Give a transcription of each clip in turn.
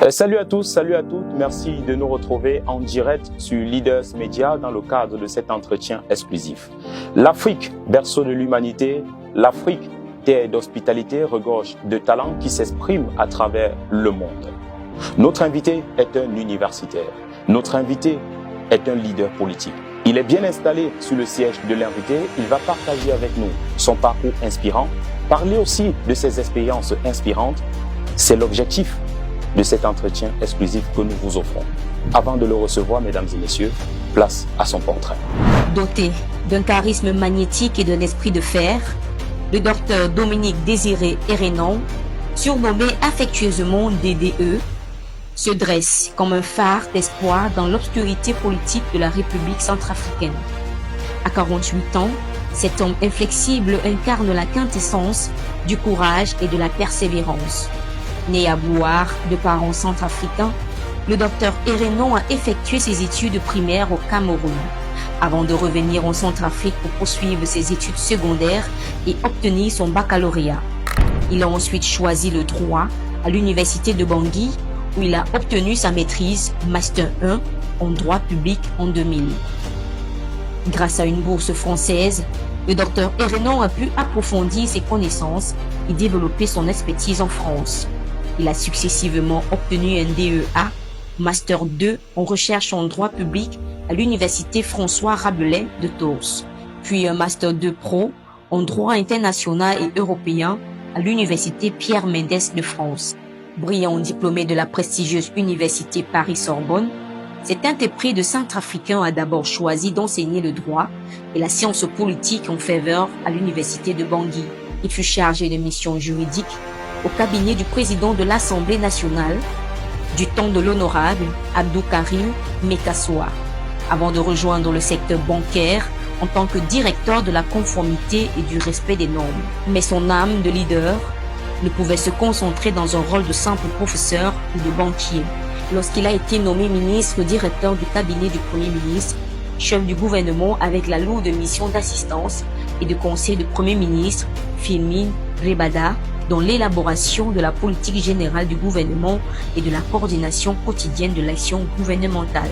Salut à tous, salut à toutes. Merci de nous retrouver en direct sur Leaders Media dans le cadre de cet entretien exclusif. L'Afrique, berceau de l'humanité, l'Afrique, terre d'hospitalité, regorge de talents qui s'expriment à travers le monde. Notre invité est un universitaire. Notre invité est un leader politique. Il est bien installé sur le siège de l'invité. Il va partager avec nous son parcours inspirant, parler aussi de ses expériences inspirantes. C'est l'objectif de cet entretien exclusif que nous vous offrons. Avant de le recevoir, mesdames et messieurs, place à son portrait. Doté d'un charisme magnétique et d'un esprit de fer, le docteur Dominique Désiré Hérénon, surnommé affectueusement DDE, se dresse comme un phare d'espoir dans l'obscurité politique de la République centrafricaine. À 48 ans, cet homme inflexible incarne la quintessence du courage et de la persévérance. Né à Bouar, de parents centrafricains, le docteur Hérénon a effectué ses études primaires au Cameroun, avant de revenir en Centrafrique pour poursuivre ses études secondaires et obtenir son baccalauréat. Il a ensuite choisi le droit à l'université de Bangui, où il a obtenu sa maîtrise Master 1 en droit public en 2000. Grâce à une bourse française, le docteur Hérénon a pu approfondir ses connaissances et développer son expertise en France. Il a successivement obtenu un DEA, Master 2 en recherche en droit public à l'université François Rabelais de Tours, puis un Master 2 Pro en droit international et européen à l'université Pierre Mendès de France. Brillant diplômé de la prestigieuse université Paris-Sorbonne, cet interprète de Centrafricain a d'abord choisi d'enseigner le droit et la science politique en faveur à l'université de Bangui. Il fut chargé de missions juridiques au cabinet du président de l'Assemblée nationale du temps de l'honorable Abdou Karim Mekassoua, avant de rejoindre le secteur bancaire en tant que directeur de la conformité et du respect des normes. Mais son âme de leader ne pouvait se concentrer dans un rôle de simple professeur ou de banquier. Lorsqu'il a été nommé ministre directeur du cabinet du Premier ministre, chef du gouvernement avec la lourde mission d'assistance et de conseil du Premier ministre, Filmin Rebada, dans l'élaboration de la politique générale du gouvernement et de la coordination quotidienne de l'action gouvernementale.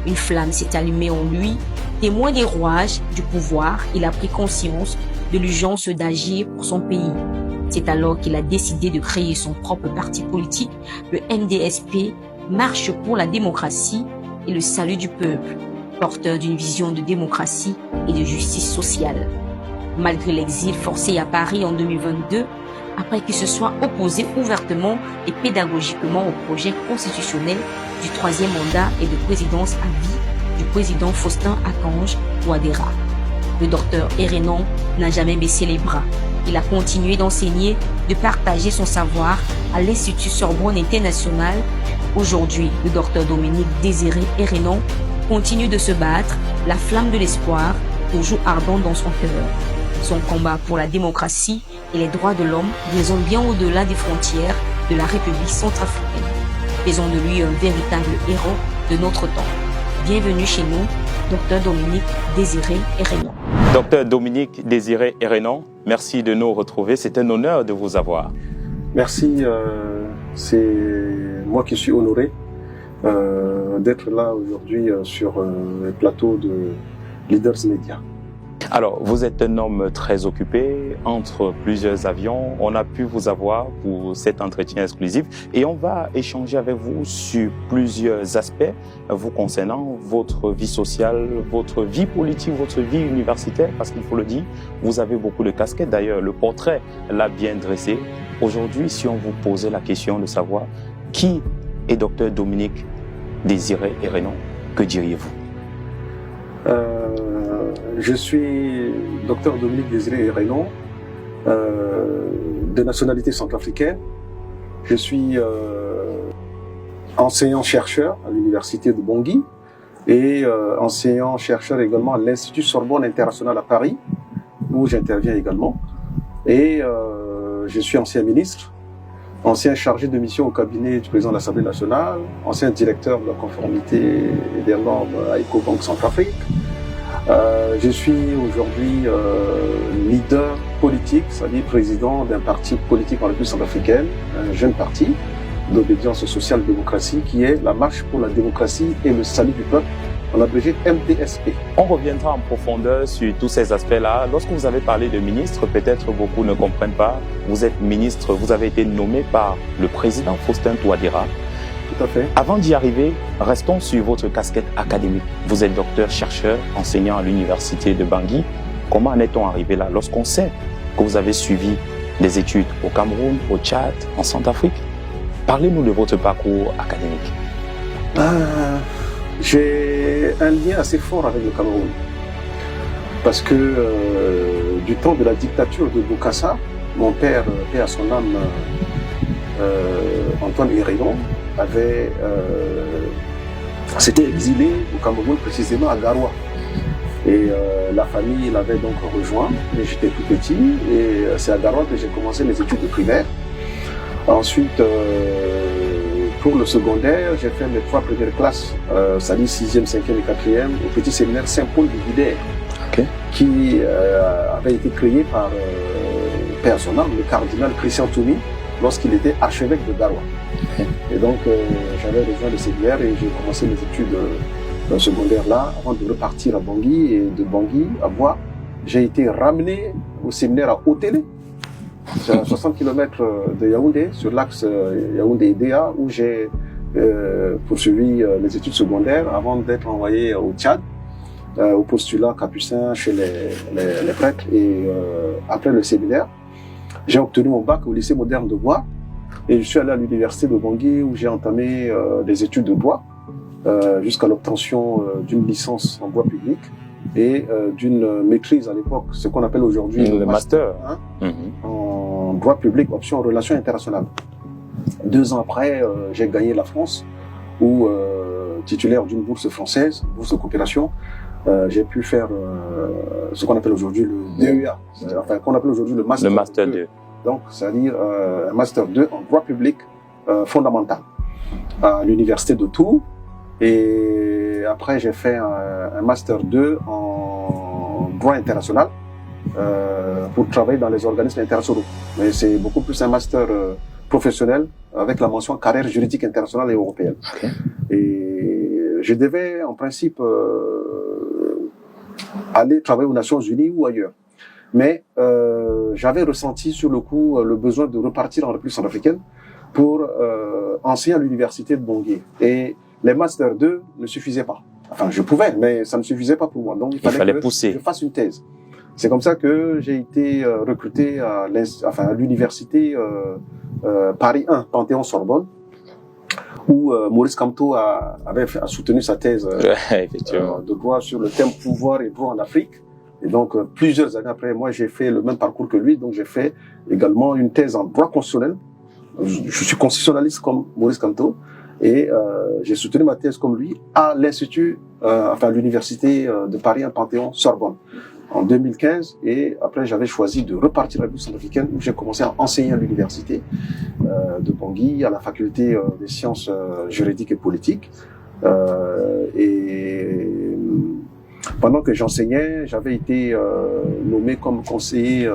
Une flamme s'est allumée en lui. Témoin des rouages du pouvoir, il a pris conscience de l'urgence d'agir pour son pays. C'est alors qu'il a décidé de créer son propre parti politique, le MDSP, Marche pour la démocratie et le salut du peuple, porteur d'une vision de démocratie et de justice sociale. Malgré l'exil forcé à Paris en 2022, après qu'il se soit opposé ouvertement et pédagogiquement au projet constitutionnel du troisième mandat et de présidence à vie du président Faustin Archange Touadéra. Le docteur Hérénon n'a jamais baissé les bras. Il a continué d'enseigner, de partager son savoir à l'Institut Sorbonne International. Aujourd'hui, le docteur Dominique Désiré Hérénon continue de se battre, la flamme de l'espoir, toujours ardente dans son cœur. Son combat pour la démocratie et les droits de l'homme résonne bien au-delà des frontières de la République centrafricaine. Faisons de lui un véritable héros de notre temps. Bienvenue chez nous, Dr Dominique Désiré Hérénon. Docteur Dominique Désiré Hérénon, merci de nous retrouver. C'est un honneur de vous avoir. Merci, c'est moi qui suis honoré d'être là aujourd'hui sur le plateau de Leaders Media. Alors, vous êtes un homme très occupé, entre plusieurs avions. On a pu vous avoir pour cet entretien exclusif et on va échanger avec vous sur plusieurs aspects vous concernant, votre vie sociale, votre vie politique, votre vie universitaire, parce qu'il faut le dire, vous avez beaucoup de casquettes. D'ailleurs, le portrait l'a bien dressé. Aujourd'hui, si on vous posait la question de savoir qui est Dr Dominique Désiré Hérénon, que diriez-vous? Je suis docteur Dominique Désiré Hérénon, de nationalité centrafricaine. Je suis enseignant-chercheur à l'université de Bangui et enseignant-chercheur également à l'Institut Sorbonne International à Paris, où j'interviens également. Et je suis ancien ministre, ancien chargé de mission au cabinet du président de l'Assemblée nationale, ancien directeur de la conformité et des normes à Ecobank Centrafrique. Je suis aujourd'hui leader politique, c'est-à-dire président d'un parti politique en République centrafricaine, un jeune parti, d'obédience social-démocratie, qui est la marche pour la démocratie et le salut du peuple, en abrégé MDSP. On reviendra en profondeur sur tous ces aspects-là. Lorsque vous avez parlé de ministre, peut-être beaucoup ne comprennent pas. Vous êtes ministre, vous avez été nommé par le président Faustin Touadéra. Tout à fait. Avant d'y arriver, restons sur votre casquette académique. Vous êtes docteur, chercheur, enseignant à l'université de Bangui. Comment en est-on arrivé là lorsqu'on sait que vous avez suivi des études au Cameroun, au Tchad, en Centrafrique? Parlez-nous de votre parcours académique. J'ai un lien assez fort avec le Cameroun. Parce que du temps de la dictature de Bokassa, mon père, paix à son âme, Antoine Héréon, s'était exilé au Cameroun, précisément à Garoua. Et la famille l'avait donc rejoint, mais j'étais tout petit, et c'est à Garoua que j'ai commencé mes études de primaire. Ensuite, pour le secondaire, j'ai fait mes 3 premières classes, c'est-à-dire 6e, 5e et 4e, au petit séminaire Saint-Paul de Guidère, qui avait été créé par paix à son âme, le cardinal Christian Toumi, lorsqu'il était archevêque de Garoua. Et donc, j'avais rejoint le séminaire et j'ai commencé mes études secondaires là, avant de repartir à Bangui. Et de Bangui à Bois, j'ai été ramené au séminaire à Otélé, à 60 km de Yaoundé, sur l'axe Yaoundé-Edéa, où j'ai poursuivi les études secondaires avant d'être envoyé au Tchad, au postulat capucin chez les prêtres. Et après le séminaire, j'ai obtenu mon bac au lycée moderne de Bois. Et je suis allé à l'université de Bangui où j'ai entamé des études de droit jusqu'à l'obtention d'une licence en droit public et d'une maîtrise à l'époque, ce qu'on appelle aujourd'hui le master. En droit public, option relations internationales. 2 ans après, j'ai gagné la France où, titulaire d'une bourse française, bourse de coopération, j'ai pu faire ce qu'on appelle aujourd'hui le DEA, enfin qu'on appelle aujourd'hui le Master 2. Donc, c'est-à-dire un Master 2 en droit public fondamental à l'université de Tours. Et après, j'ai fait un Master 2 en droit international pour travailler dans les organismes internationaux. Mais c'est beaucoup plus un Master professionnel avec la mention carrière juridique internationale et européenne. Et je devais, en principe, aller travailler aux Nations Unies ou ailleurs. Mais j'avais ressenti sur le coup le besoin de repartir en République centrafricaine pour enseigner à l'université de Bangui. Et les Master 2 ne suffisaient pas. Enfin, je pouvais, mais ça ne suffisait pas pour moi. Donc, il fallait que pousser. Je fasse une thèse. C'est comme ça que j'ai été recruté à l'université Paris 1, Panthéon-Sorbonne, où Maurice Kamto a soutenu sa thèse de droit sur le thème pouvoir et droit en Afrique. Et donc, plusieurs années après, moi, j'ai fait le même parcours que lui. Donc, j'ai fait également une thèse en droit constitutionnel. Je suis constitutionnaliste comme Maurice Kamto. Et j'ai soutenu ma thèse comme lui à l'Institut, l'Université de Paris, un Panthéon-Sorbonne, en 2015. Et après, j'avais choisi de repartir à la République centrafricaine où j'ai commencé à enseigner à l'Université de Bangui, à la faculté des sciences juridiques et politiques. Et pendant que j'enseignais, j'avais été nommé comme conseiller,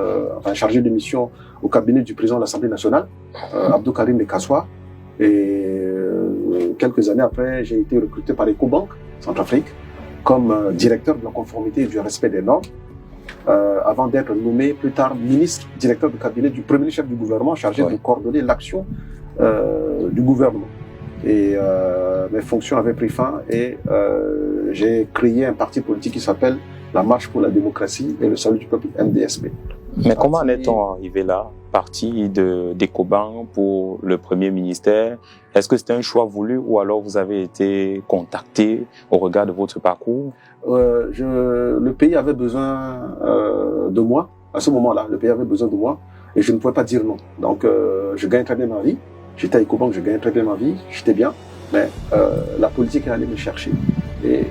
chargé de mission au cabinet du président de l'Assemblée nationale, Abdou Karim Mekassoua. Et quelques années après, j'ai été recruté par Ecobank Centrafrique comme directeur de la conformité et du respect des normes, avant d'être nommé plus tard ministre, directeur du cabinet du premier chef du gouvernement, chargé de coordonner l'action du gouvernement. Et mes fonctions avaient pris fin et j'ai créé un parti politique qui s'appelle la Marche pour la démocratie et le salut du peuple, MDSP. Mais comment en est-on arrivé là, parti d'Ecobank pour le premier ministère? Est-ce que c'était un choix voulu ou alors vous avez été contacté au regard de votre parcours? Le pays avait besoin de moi. À ce moment-là, le pays avait besoin de moi et je ne pouvais pas dire non. Donc, je gagnais très bien ma vie. J'étais à Ecobank, je gagnais très bien ma vie. J'étais bien. Mais la politique est allée me chercher et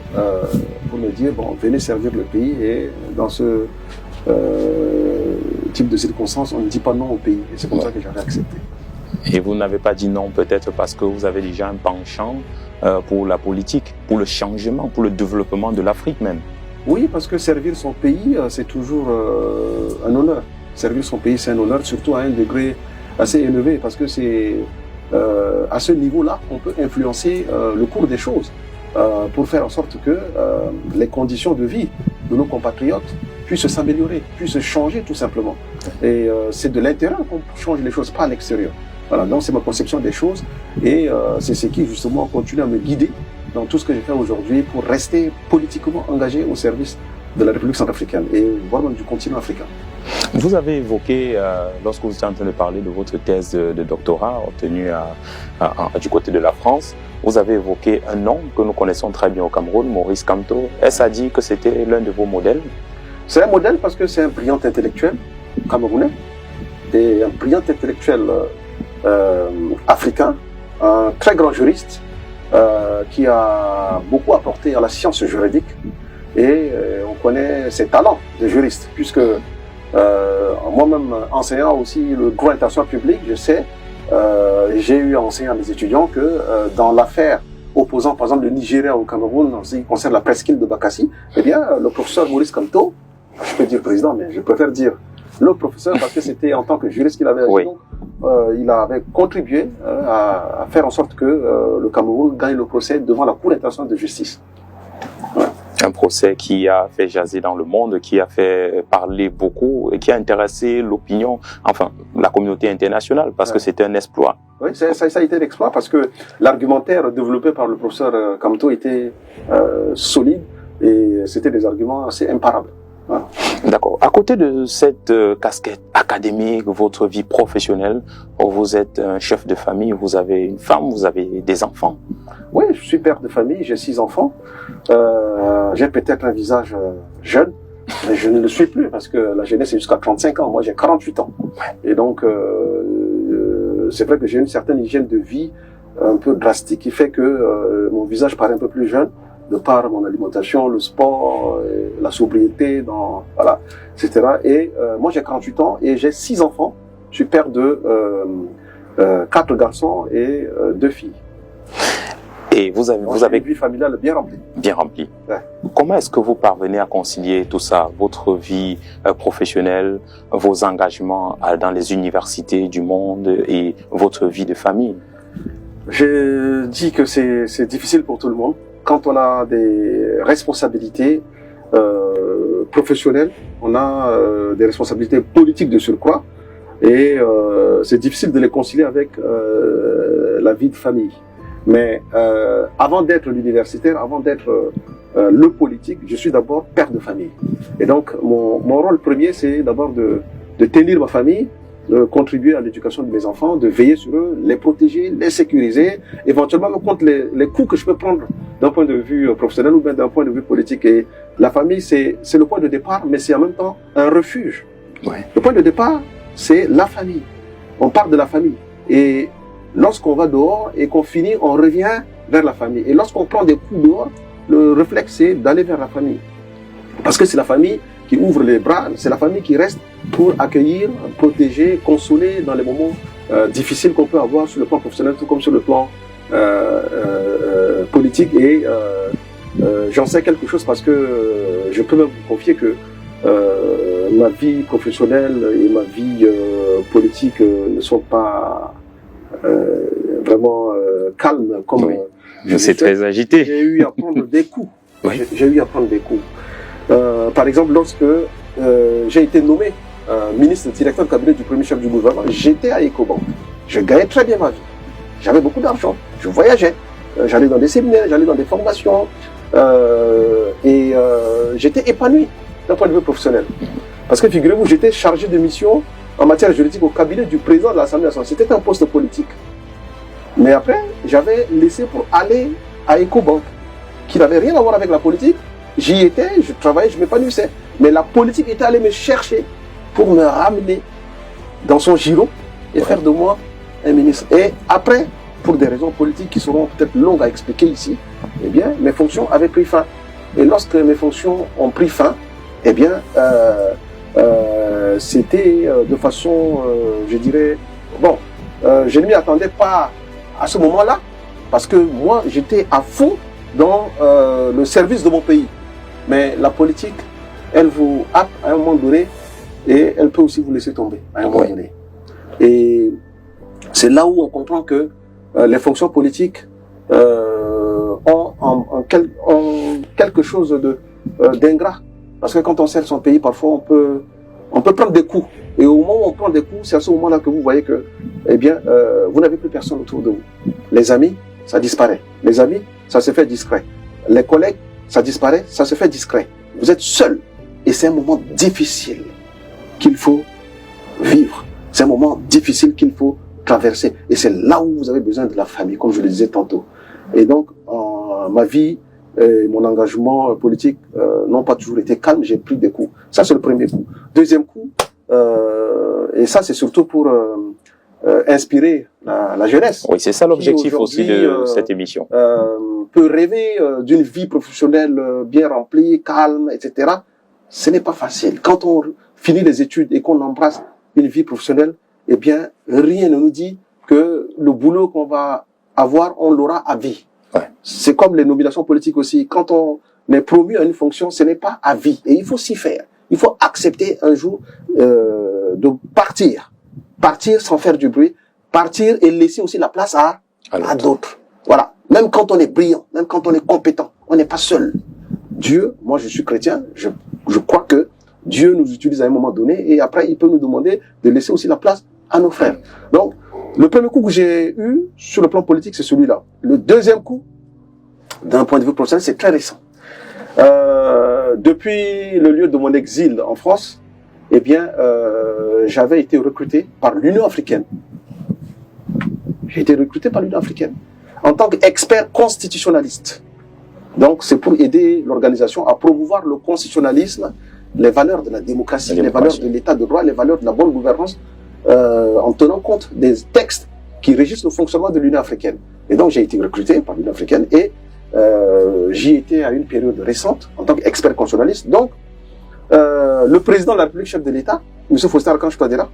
pour me dire, bon, venez servir le pays. Et dans ce type de circonstances, on ne dit pas non au pays. Et c'est comme ça que j'avais accepté. Et vous n'avez pas dit non peut-être parce que vous avez déjà un penchant pour la politique, pour le changement, pour le développement de l'Afrique même? Oui, parce que servir son pays, c'est toujours un honneur. Servir son pays, c'est un honneur, surtout à un degré assez élevé, parce que c'est à ce niveau-là qu'on peut influencer le cours des choses pour faire en sorte que les conditions de vie de nos compatriotes puissent s'améliorer, puissent changer tout simplement. Et c'est de l'intérieur qu'on change les choses, pas à l'extérieur. Voilà, donc c'est ma conception des choses et c'est ce qui justement continue à me guider dans tout ce que je fais aujourd'hui pour rester politiquement engagé au service de la République centrafricaine et voire même du continent africain. Vous avez évoqué, lorsque vous étiez en train de parler de votre thèse de doctorat obtenue du côté de la France, vous avez évoqué un nom que nous connaissons très bien au Cameroun, Maurice Kamto. Est-ce à dire que c'était l'un de vos modèles? C'est un modèle parce que c'est un brillant intellectuel camerounais et un brillant intellectuel africain, un très grand juriste qui a beaucoup apporté à la science juridique et on connaît ses talents de juriste puisque moi-même enseignant aussi le droit international public, je sais, j'ai eu à enseigner à mes étudiants que dans l'affaire opposant par exemple le Nigeria au Cameroun en ce qui concerne la presqu'île de Bakassi, eh bien le professeur Maurice Kamto, je peux dire président mais je préfère dire le professeur parce que c'était en tant que juriste qu'il avait agi, oui. Donc il avait contribué à faire en sorte que le Cameroun gagne le procès devant la Cour internationale de justice. Ouais. Un procès qui a fait jaser dans le monde, qui a fait parler beaucoup et qui a intéressé l'opinion, enfin la communauté internationale, parce que c'était un exploit. Oui, ça a été un exploit parce que l'argumentaire développé par le professeur Kamto était solide et c'était des arguments assez imparables. Voilà. D'accord. À côté de cette casquette académique, votre vie professionnelle, vous êtes un chef de famille, vous avez une femme, vous avez des enfants. Oui, je suis père de famille, j'ai 6 enfants. J'ai peut-être un visage jeune, mais je ne le suis plus parce que la jeunesse est jusqu'à 35 ans. Moi, j'ai 48 ans. Et donc, c'est vrai que j'ai une certaine hygiène de vie un peu drastique qui fait que mon visage paraît un peu plus jeune de par mon alimentation, le sport, la sobriété, voilà, etc. Et moi, j'ai 48 ans et j'ai 6 enfants. Je suis père de 4 garçons et 2 filles. Et vous avez une vie familiale bien remplie. Bien remplie. Ouais. Comment est-ce que vous parvenez à concilier tout ça, votre vie professionnelle, vos engagements dans les universités du monde et votre vie de famille? Je dis que c'est difficile pour tout le monde. Quand on a des responsabilités professionnelles, on a des responsabilités politiques de surcroît, et c'est difficile de les concilier avec la vie de famille. Mais avant d'être l'universitaire, avant d'être le politique, je suis d'abord père de famille. Et donc mon rôle premier, c'est d'abord de tenir ma famille, de contribuer à l'éducation de mes enfants, de veiller sur eux, les protéger, les sécuriser, éventuellement me compte les coups que je peux prendre d'un point de vue professionnel ou bien d'un point de vue politique. Et la famille, c'est le point de départ, mais c'est en même temps un refuge. Ouais. Le point de départ, c'est la famille. On part de la famille. Et lorsqu'on va dehors et qu'on finit, on revient vers la famille. Et lorsqu'on prend des coups dehors, le réflexe, c'est d'aller vers la famille. Parce que c'est la famille qui ouvre les bras, c'est la famille qui reste pour accueillir, protéger, consoler dans les moments difficiles qu'on peut avoir sur le plan professionnel, tout comme sur le plan politique. Et j'en sais quelque chose parce que je peux même vous confier que ma vie professionnelle et ma vie politique ne sont pas vraiment calmes comme c'est très agité. J'ai eu à prendre des coups. Oui. J'ai eu à prendre des coups. Par exemple, lorsque j'ai été nommé ministre directeur de cabinet du premier chef du gouvernement, j'étais à Ecobank. Je gagnais très bien ma vie. J'avais beaucoup d'argent. Je voyageais. J'allais dans des séminaires, j'allais dans des formations. Et j'étais épanoui d'un point de vue professionnel. Parce que figurez-vous, j'étais chargé de mission en matière juridique au cabinet du président de l'Assemblée nationale. C'était un poste politique. Mais après, j'avais laissé pour aller à Ecobank, qui n'avait rien à voir avec la politique. J'y étais, je travaillais, je m'épanouissais. Mais la politique était allée me chercher pour me ramener dans son giron et faire de moi un ministre. Et après, pour des raisons politiques qui seront peut-être longues à expliquer ici, eh bien, mes fonctions avaient pris fin. Et lorsque mes fonctions ont pris fin, eh bien, c'était de façon, je dirais, bon, je ne m'y attendais pas à ce moment-là, parce que moi, j'étais à fond dans le service de mon pays. Mais la politique, elle vous happe à un moment donné et elle peut aussi vous laisser tomber à un moment donné. Et c'est là où on comprend que les fonctions politiques ont quelque chose d'ingrat. Parce que quand on sert son pays, parfois on peut prendre des coups. Et au moment où on prend des coups, c'est à ce moment-là que vous voyez que, eh bien, vous n'avez plus personne autour de vous. Les amis, ça disparaît. Les amis, ça se fait discret. Les collègues, ça disparaît, ça se fait discret. Vous êtes seul. Et c'est un moment difficile qu'il faut vivre. C'est un moment difficile qu'il faut traverser. Et c'est là où vous avez besoin de la famille, comme je le disais tantôt. Et donc, ma vie et mon engagement politique n'ont pas toujours été calmes. J'ai pris des coups. Ça, c'est le premier coup. Deuxième coup, et ça, c'est surtout pour inspirer la jeunesse. Oui, c'est ça l'objectif aussi de cette émission. Peut rêver d'une vie professionnelle bien remplie, calme, etc. Ce n'est pas facile. Quand on finit les études et qu'on embrasse une vie professionnelle, eh bien, rien ne nous dit que le boulot qu'on va avoir, on l'aura à vie. Ouais. C'est comme les nominations politiques aussi. Quand on est promu à une fonction, ce n'est pas à vie. Et il faut s'y faire. Il faut accepter un jour de partir. Partir sans faire du bruit. Partir et laisser aussi la place à d'autres. Voilà. Même quand on est brillant, même quand on est compétent, on n'est pas seul. Dieu, moi je suis chrétien, je crois que Dieu nous utilise à un moment donné et après il peut nous demander de laisser aussi la place à nos frères. Donc, le premier coup que j'ai eu sur le plan politique, c'est celui-là. Le deuxième coup, d'un point de vue professionnel, c'est très récent. Depuis le lieu de mon exil en France, eh bien, j'avais été recruté par l'Union africaine. J'ai été recruté par l'Union africaine en tant qu'expert constitutionnaliste. Donc, c'est pour aider l'organisation à promouvoir le constitutionnalisme, les valeurs de la démocratie, les valeurs de l'état de droit, les valeurs de la bonne gouvernance, en tenant compte des textes qui régissent le fonctionnement de l'Union africaine. Et donc, j'ai été recruté par l'Union africaine et j'y étais à une période récente en tant qu'expert constitutionnaliste. Donc, le président de la République, chef de l'État, M. Faustin Archange Touadéra,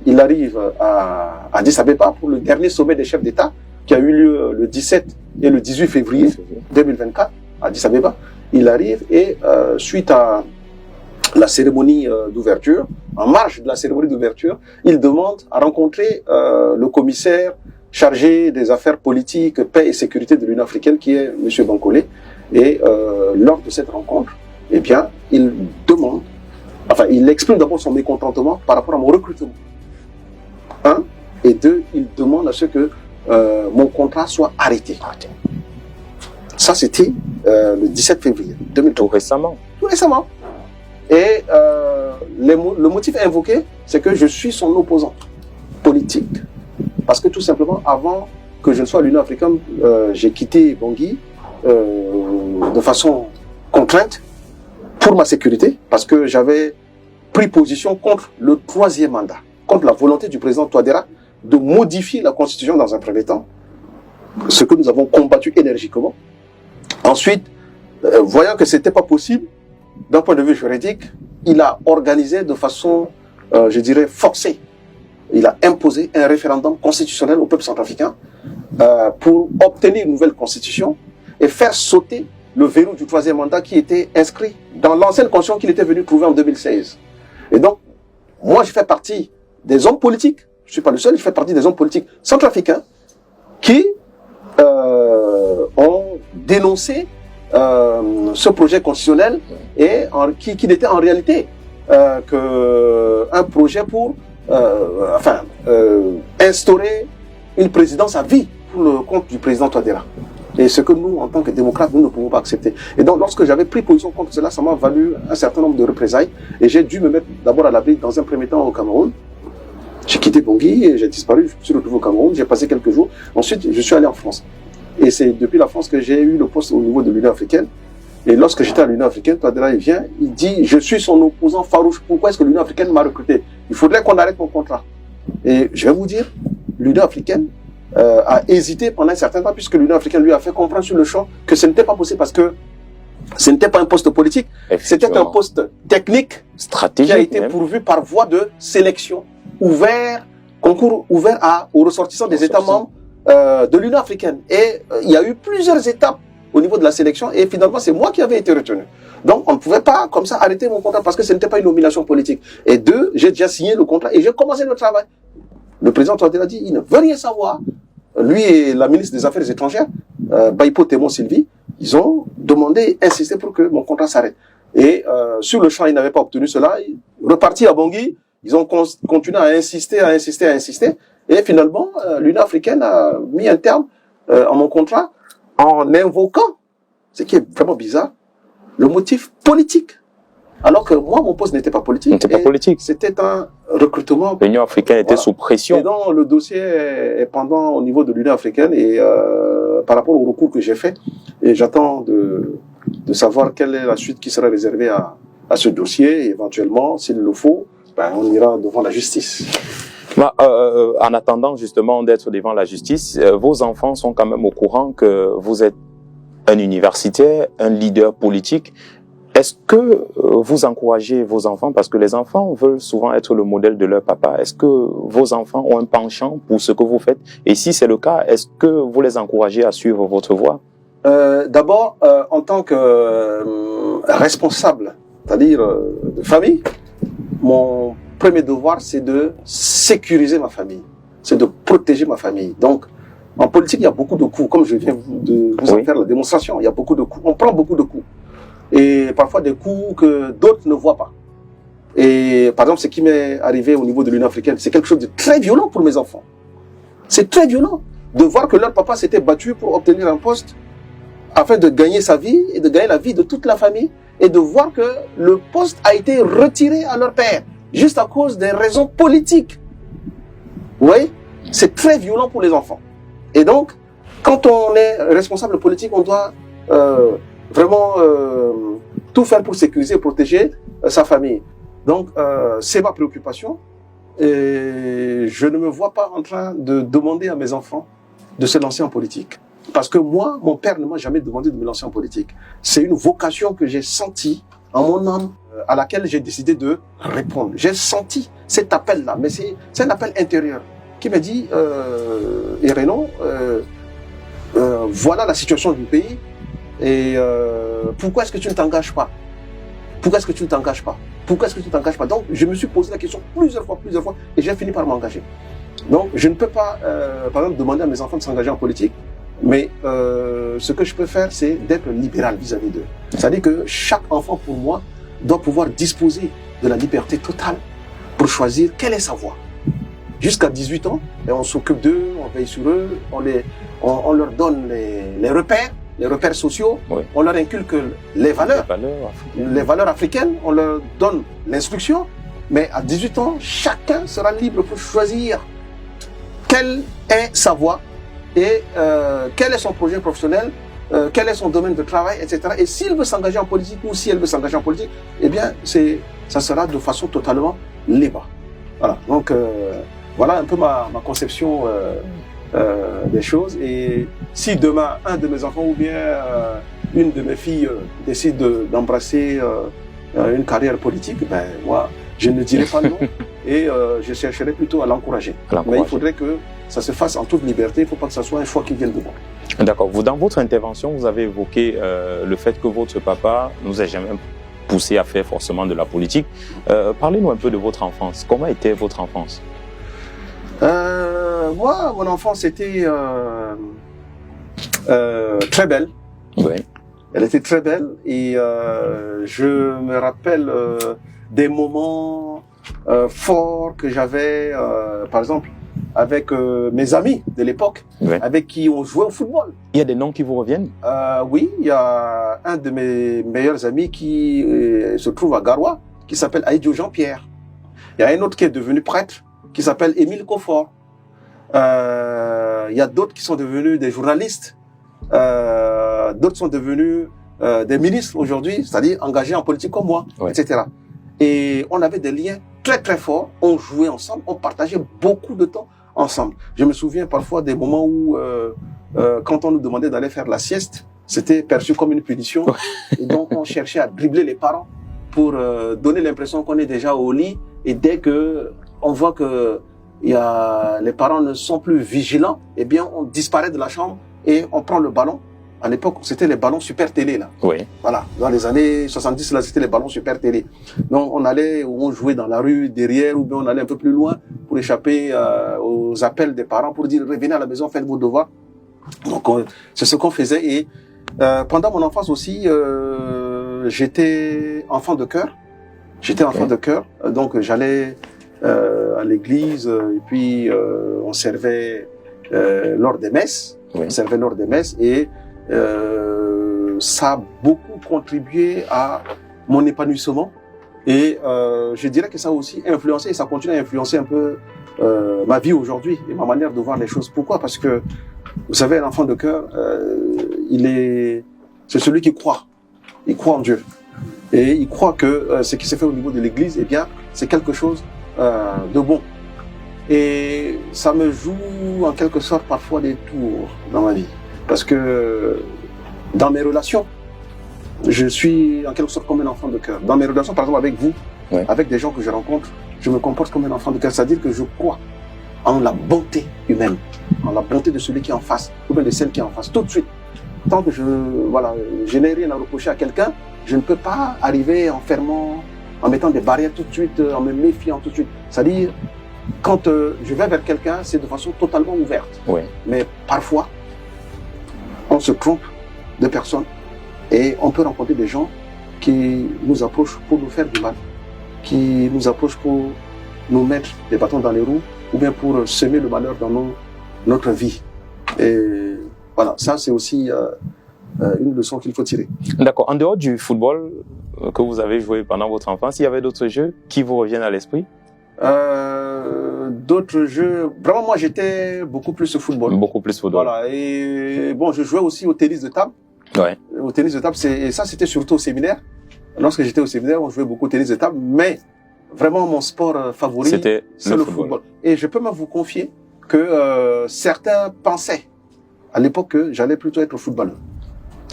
il arrive à Addis Abeba pour le dernier sommet des chefs d'État qui a eu lieu le 17 et le 18 février 2024 à Addis Abeba. Il arrive et suite à la cérémonie d'ouverture, en marge de la cérémonie d'ouverture, il demande à rencontrer le commissaire chargé des affaires politiques, paix et sécurité de l'Union africaine, qui est M. Bankole. Et lors de cette rencontre, eh bien, il exprime d'abord son mécontentement par rapport à mon recrutement. Un, et deux, il demande à ce que mon contrat soit arrêté. Ça, c'était le 17 février 2003. Tout récemment. Tout récemment. Et le motif invoqué, c'est que je suis son opposant politique. Parce que tout simplement, avant que je ne sois à l'Union africaine, j'ai quitté Bangui de façon contrainte pour ma sécurité, parce que j'avais pris position contre le troisième mandat, contre la volonté du président Touadéra de modifier la Constitution dans un premier temps, ce que nous avons combattu énergiquement. Ensuite, voyant que ce n'était pas possible, d'un point de vue juridique, il a organisé de façon, je dirais, forcée. Il a imposé un référendum constitutionnel au peuple centrafricain pour obtenir une nouvelle constitution et faire sauter le verrou du troisième mandat qui était inscrit dans l'ancienne constitution qu'il était venu trouver en 2016. Et donc, moi, je fais partie des hommes politiques, je ne suis pas le seul, je fais partie des hommes politiques centrafricains qui ont dénoncé ce projet constitutionnel et qui n'était en réalité qu'un projet pour instaurer une présidence à vie pour le compte du président Touadéra. Et ce que nous, en tant que démocrates, nous ne pouvons pas accepter. Et donc, lorsque j'avais pris position contre cela, ça m'a valu un certain nombre de représailles. Et j'ai dû me mettre d'abord à l'abri dans un premier temps au Cameroun. J'ai quitté Bangui et j'ai disparu. Je suis retrouvé au Cameroun. J'ai passé quelques jours. Ensuite, je suis allé en France. Et c'est depuis la France que j'ai eu le poste au niveau de l'Union africaine. Et lorsque j'étais à l'Union africaine, Touadéra, il vient, il dit, je suis son opposant farouche. Pourquoi est-ce que l'Union africaine m'a recruté? Il faudrait qu'on arrête mon contrat. Et je vais vous dire, l'Union africaine a hésité pendant un certain temps, puisque l'Union africaine lui a fait comprendre sur le champ que ce n'était pas possible parce que ce n'était pas un poste politique, c'était un poste technique, stratégique, qui a été pourvu par voie de sélection, concours ouvert aux ressortissants des États membres de l'Union africaine. Et il y a eu plusieurs étapes au niveau de la sélection et finalement c'est moi qui avais été retenu. Donc on ne pouvait pas comme ça arrêter mon contrat parce que ce n'était pas une nomination politique. Et deux, j'ai déjà signé le contrat et j'ai commencé le travail. Le président Touadéra dit il ne veut rien savoir lui et la ministre des Affaires étrangères, Baipo Témon Sylvie, ils ont demandé, insisté pour que mon contrat s'arrête. Et sur le champ, ils n'avaient pas obtenu cela. Repartis à Bangui, ils ont continué à insister. Et finalement, l'Union africaine a mis un terme à mon contrat en invoquant, ce qui est vraiment bizarre, le motif politique. Alors que moi, mon poste n'était pas politique. N'était pas politique. C'était un recrutement. L'Union africaine était sous pression. Et donc, le dossier est pendant au niveau de l'Union africaine et par rapport au recours que j'ai fait, et j'attends de savoir quelle est la suite qui sera réservée à ce dossier. Et éventuellement, s'il le faut, on ira devant la justice. En attendant justement d'être devant la justice, vos enfants sont quand même au courant que vous êtes un universitaire, un leader politique. Est-ce que vous encouragez vos enfants, parce que les enfants veulent souvent être le modèle de leur papa, est-ce que vos enfants ont un penchant pour ce que vous faites? Et si c'est le cas, est-ce que vous les encouragez à suivre votre voie? D'abord, en tant que responsable, c'est-à-dire de famille, mon premier devoir, c'est de sécuriser ma famille, c'est de protéger ma famille. Donc, en politique, il y a beaucoup de coups, comme je viens de vous en faire la démonstration, il y a beaucoup de coups, on prend beaucoup de coups. Et parfois des coups que d'autres ne voient pas. Et par exemple, ce qui m'est arrivé au niveau de l'Union africaine, c'est quelque chose de très violent pour mes enfants. C'est très violent de voir que leur papa s'était battu pour obtenir un poste afin de gagner sa vie et de gagner la vie de toute la famille, et de voir que le poste a été retiré à leur père juste à cause des raisons politiques. Vous voyez? C'est très violent pour les enfants. Et donc, quand on est responsable politique, on doit vraiment tout faire pour sécuriser et protéger sa famille. Donc, c'est ma préoccupation. Et je ne me vois pas en train de demander à mes enfants de se lancer en politique. Parce que moi, mon père ne m'a jamais demandé de me lancer en politique. C'est une vocation que j'ai sentie en mon âme, à laquelle j'ai décidé de répondre. J'ai senti cet appel-là, mais c'est un appel intérieur qui me dit, Irénon, voilà la situation du pays, et pourquoi est-ce que tu ne t'engages pas? Pourquoi est-ce que tu ne t'engages pas? Pourquoi est-ce que tu ne t'engages pas? Donc, je me suis posé la question plusieurs fois, et j'ai fini par m'engager. Donc, je ne peux pas, par exemple, demander à mes enfants de s'engager en politique, mais ce que je peux faire, c'est d'être libéral vis-à-vis d'eux. C'est-à-dire que chaque enfant, pour moi, doit pouvoir disposer de la liberté totale pour choisir quelle est sa voie. Jusqu'à 18 ans, et on s'occupe d'eux, on veille sur eux, on leur donne les repères sociaux, oui. On leur inculque les valeurs africaines, on leur donne l'instruction, mais à 18 ans, chacun sera libre pour choisir quelle est sa voie et quel est son projet professionnel, quel est son domaine de travail, etc. Et s'il veut s'engager en politique ou si elle veut s'engager en politique, eh bien, ça sera de façon totalement libre. Voilà. Donc, voilà un peu ma conception des choses. Et si demain, un de mes enfants ou bien une de mes filles décide d'embrasser une carrière politique, ben moi, je ne dirai pas non et je chercherai plutôt à l'encourager. Mais il faudrait que ça se fasse en toute liberté. Il ne faut pas que ça soit un choix qui vienne de moi. D'accord. Dans votre intervention, vous avez évoqué le fait que votre papa nous a jamais poussé à faire forcément de la politique. Parlez-nous un peu de votre enfance. Comment était votre enfance? Moi, mon enfance était très belle. Oui. Elle était très belle et je me rappelle des moments forts que j'avais, par exemple, avec mes amis de l'époque, oui. Avec qui on jouait au football. Il y a des noms qui vous reviennent? Oui, il y a un de mes meilleurs amis qui se trouve à Garoua, qui s'appelle Aïdio Jean-Pierre. Il y a un autre qui est devenu prêtre, qui s'appelle Émile Coffort. Il y a d'autres qui sont devenus des journalistes. D'autres sont devenus des ministres aujourd'hui, c'est-à-dire engagés en politique comme moi, oui. Etc. Et on avait des liens très très forts. On jouait ensemble, on partageait beaucoup de temps ensemble. Je me souviens parfois des moments où, quand on nous demandait d'aller faire la sieste, c'était perçu comme une punition. Et donc on cherchait à dribbler les parents pour donner l'impression qu'on est déjà au lit. Et dès que on voit que les parents ne sont plus vigilants, eh bien on disparaît de la chambre et on prend le ballon. À l'époque, c'était les ballons super télé, là. Oui. Voilà. Dans les années 70, là, c'était les ballons super télé. Donc, on allait, ou on jouait dans la rue, derrière, ou bien on allait un peu plus loin pour pour échapper aux appels des parents pour dire revenez à la maison, faites vos devoirs. Donc c'est ce qu'on faisait. Et pendant mon enfance aussi, j'étais enfant de chœur. Donc j'allais à l'église et puis on servait lors des messes. Oui. On servait lors des messes et ça a beaucoup contribué à mon épanouissement. Et je dirais que ça a aussi influencé et ça continue à influencer un peu ma vie aujourd'hui et ma manière de voir les choses. Pourquoi? Parce que vous savez, un enfant de cœur, c'est celui qui croit. Il croit en Dieu. Et il croit que ce qui s'est fait au niveau de l'Église, eh bien, c'est quelque chose de bon. Et ça me joue en quelque sorte parfois des tours dans ma vie. Parce que dans mes relations, je suis en quelque sorte comme un enfant de cœur. Dans mes relations, par exemple, avec vous, ouais, avec des gens que je rencontre, je me comporte comme un enfant de cœur. C'est-à-dire que je crois en la bonté humaine, en la bonté de celui qui est en face, ou bien de celle qui est en face, tout de suite. Tant que je n'ai rien à reprocher à quelqu'un, je ne peux pas arriver en fermant, en mettant des barrières tout de suite, en me méfiant tout de suite. C'est-à-dire, quand je vais vers quelqu'un, c'est de façon totalement ouverte. ouais. Mais parfois, on se trompe de personnes et on peut rencontrer des gens qui nous approchent pour nous faire du mal, qui nous approchent pour nous mettre des bâtons dans les roues ou bien pour semer le malheur dans notre vie. Et voilà, ça c'est aussi une leçon qu'il faut tirer. D'accord. En dehors du football que vous avez joué pendant votre enfance, il y avait d'autres jeux qui vous reviennent à l'esprit? D'autres jeux, vraiment moi j'étais beaucoup plus au football. Beaucoup plus football. Voilà, et bon, je jouais aussi au tennis de table. Ouais. Au tennis de table, et ça c'était surtout au séminaire. Lorsque j'étais au séminaire, on jouait beaucoup au tennis de table, mais vraiment mon sport favori, c'était c'est le football. Et je peux même vous confier que certains pensaient à l'époque que j'allais plutôt être footballeur.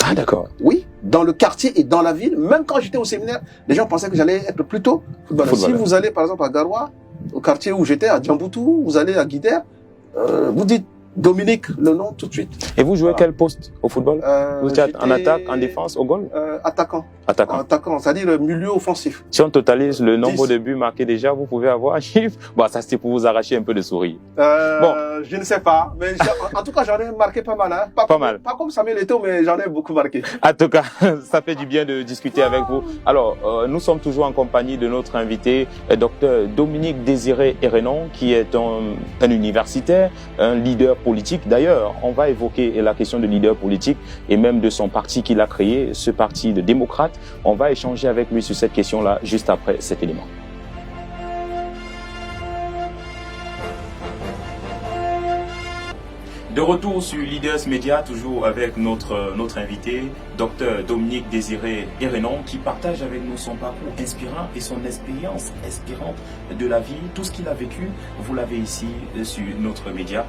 Ah d'accord. Oui, dans le quartier et dans la ville, même quand j'étais au séminaire, les gens pensaient que j'allais être plutôt footballeur. Si vous allez par exemple à Garoua, au quartier où j'étais, à Djamboutou, vous allez à Guidère, vous dites Dominique, le nom tout de suite. Et vous jouez quel poste au football? Vous êtes en attaque, en défense, au goal? Attaquant. Attaquant. Attaquant, c'est-à-dire milieu offensif. Si on totalise le nombre de buts marqués déjà, vous pouvez avoir un chiffre. Bon, ça c'est pour vous arracher un peu de sourire. Bon. Je ne sais pas, mais en tout cas j'en ai marqué pas mal. Hein. Pas mal. Pas comme Samuel Eto'o, mais j'en ai beaucoup marqué. En tout cas, ça fait du bien de discuter avec vous. Alors, nous sommes toujours en compagnie de notre invité, Dr Dominique Désiré Hérénon, qui est un universitaire, un leader politique. D'ailleurs, on va évoquer la question de leader politique et même de son parti qu'il a créé, ce parti de démocrates. On va échanger avec lui sur cette question-là juste après cet élément. De retour sur Leaders Media, toujours avec notre invité, Dr Dominique Désiré Hérénon, qui partage avec nous son parcours inspirant et son expérience inspirante de la vie. Tout ce qu'il a vécu, vous l'avez ici sur notre média.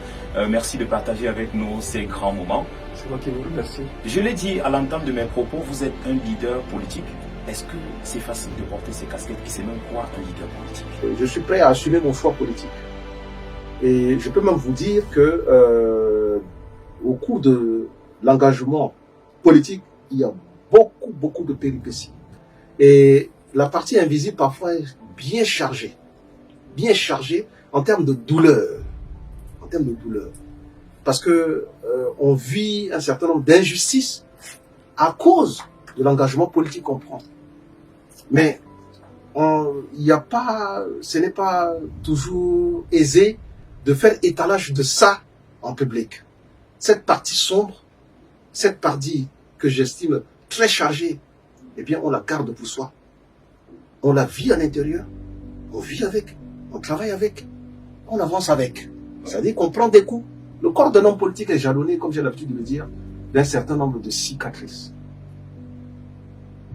Merci de partager avec nous ces grands moments. C'est moi qui vous remercie. Je l'ai dit à l'entame de mes propos, vous êtes un leader politique. Est-ce que c'est facile de porter ces casquettes et c'est même quoi un leader politique? Je suis prêt à assumer mon choix politique. Et je peux même vous dire que au cours de l'engagement politique, il y a beaucoup de péripéties. Et la partie invisible parfois est bien chargée en termes de douleur. Parce que on vit un certain nombre d'injustices à cause de l'engagement politique qu'on prend. Mais ce n'est pas toujours aisé de faire étalage de ça en public. Cette partie sombre, cette partie que j'estime très chargée, eh bien, on la garde pour soi. On la vit à l'intérieur, on vit avec, on travaille avec, on avance avec. C'est-à-dire qu'on prend des coups. Le corps d'un homme politique est jalonné, comme j'ai l'habitude de le dire, d'un certain nombre de cicatrices.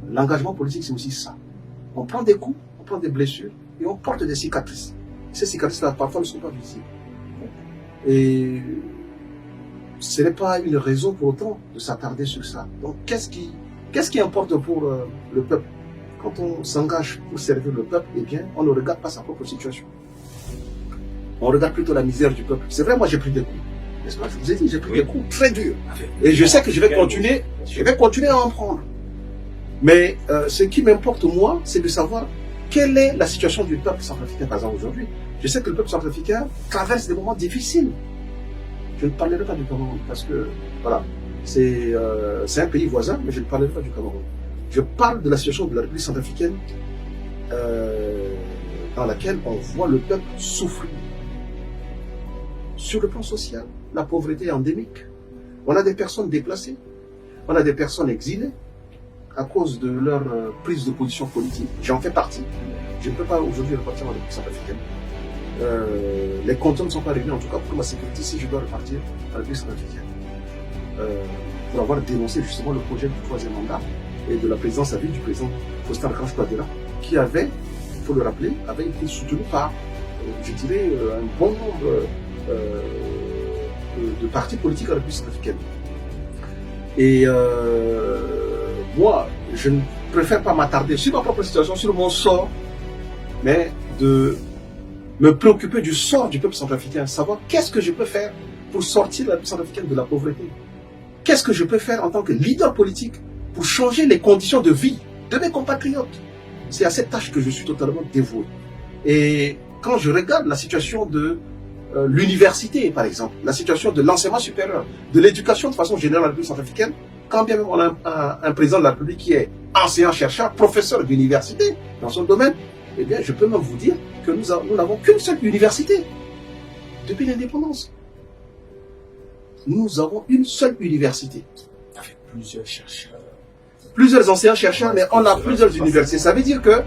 L'engagement politique, c'est aussi ça. On prend des coups, on prend des blessures et on porte des cicatrices. Ces cicatrices-là, parfois, ne sont pas visibles. Et ce n'est pas une raison pour autant de s'attarder sur ça. Donc, qu'est-ce qui importe pour le peuple? Quand on s'engage pour servir le peuple, eh bien, on ne regarde pas sa propre situation. On regarde plutôt la misère du peuple. C'est vrai, moi, j'ai pris des coups. N'est-ce pas? Je vous ai dit, j'ai pris des coups très durs. Et je sais que je vais continuer à en prendre. Mais ce qui m'importe, moi, c'est de savoir quelle est la situation du peuple centrafricain par exemple aujourd'hui? Je sais que le peuple centrafricain traverse des moments difficiles. Je ne parlerai pas du Cameroun parce que voilà, c'est un pays voisin, mais je ne parlerai pas du Cameroun. Je parle de la situation de la République centrafricaine dans laquelle on voit le peuple souffrir. Sur le plan social, la pauvreté est endémique. On a des personnes déplacées, on a des personnes exilées à cause de leur prise de position politique. J'en fais partie. Je ne peux pas aujourd'hui repartir en République centrafricaine. Les conditions ne sont pas réunies, en tout cas pour ma sécurité, si je dois repartir en République centrafricaine. Pour avoir dénoncé justement le projet du troisième mandat et de la présidence à vie du président Faustin Archange Touadéra, qui avait, il faut le rappeler, avait été soutenu par, je dirais, un bon nombre de partis politiques en République centrafricaine. Et moi, je ne préfère pas m'attarder sur ma propre situation, sur mon sort, mais de me préoccuper du sort du peuple centrafricain, savoir qu'est-ce que je peux faire pour sortir la République centrafricaine de la pauvreté. Qu'est-ce que je peux faire en tant que leader politique pour changer les conditions de vie de mes compatriotes? C'est à cette tâche que je suis totalement dévoué. Et quand je regarde la situation de l'université, par exemple, la situation de l'enseignement supérieur, de l'éducation de façon générale en République centrafricaine, quand bien même on a un président de la République qui est enseignant-chercheur, professeur d'université dans son domaine, eh bien, je peux même vous dire que nous n'avons qu'une seule université depuis l'indépendance. Nous avons une seule université. Avec plusieurs chercheurs. Plusieurs enseignants-chercheurs, mais on a plusieurs universités. Ça veut dire que,